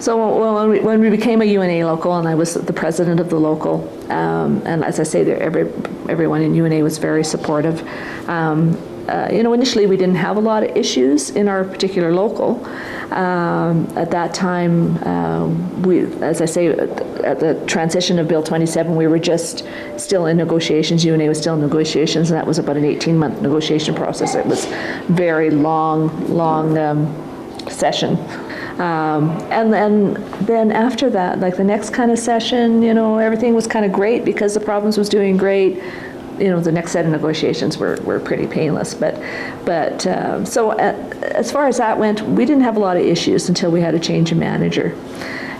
So when we became a UNA local, and I was the president of the local, and as I say, everyone in UNA was very supportive. Initially we didn't have a lot of issues in our particular local. At that time, as I say, at the transition of Bill 27, we were just still in negotiations. UNA was still in negotiations, and that was about an 18-month negotiation process. It was very long session. And then after that, like the next kind of session, everything was kind of great because the province was doing great. The next set of negotiations were pretty painless. So as far as that went, we didn't have a lot of issues until we had a change in manager.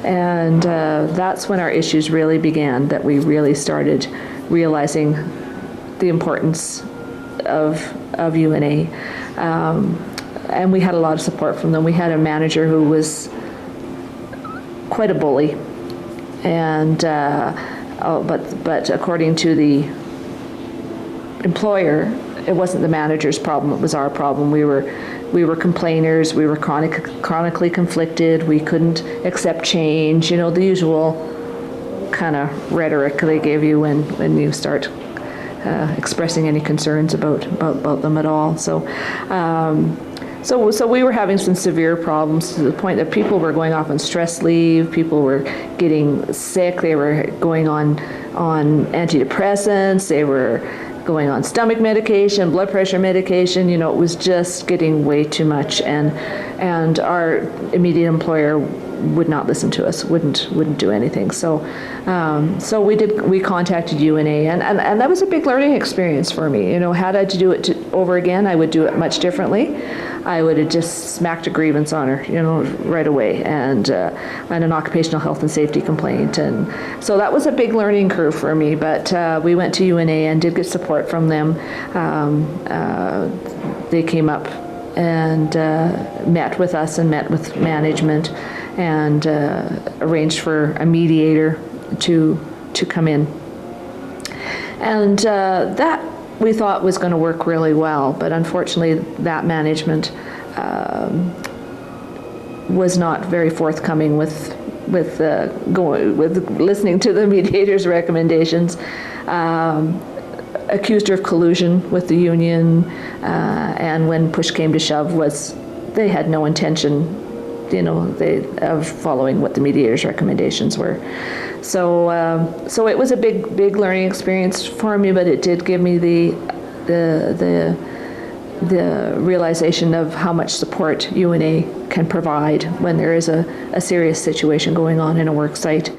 And that's when our issues really began, that we really started realizing the importance of UNA. And we had a lot of support from them. We had a manager who was quite a bully, and but according to the employer, it wasn't the manager's problem, it was our problem. We were complainers, we were chronically conflicted, we couldn't accept change, the usual kind of rhetoric they give you when you start expressing any concerns about them at all. So we were having some severe problems to the point that people were going off on stress leave, people were getting sick, they were going on antidepressants, they were going on stomach medication, blood pressure medication. It was just getting way too much, and our immediate employer would not listen to us, wouldn't do anything. So we contacted UNA, and that was a big learning experience for me. Had I to do it over again, I would do it much differently. I would have just smacked a grievance on her, right away, and an occupational health and safety complaint. And so that was a big learning curve for me, but we went to UNA and did get support from them. They came up and met with us and met with management and arranged for a mediator to come in. And that we thought was going to work really well, but unfortunately that management was not very forthcoming with listening to the mediator's recommendations. Accused her of collusion with the union, and when push came to shove, they had no intention of following what the mediator's recommendations were. So it was a big learning experience for me, but it did give me the realization of how much support UNA can provide when there is a serious situation going on in a work site.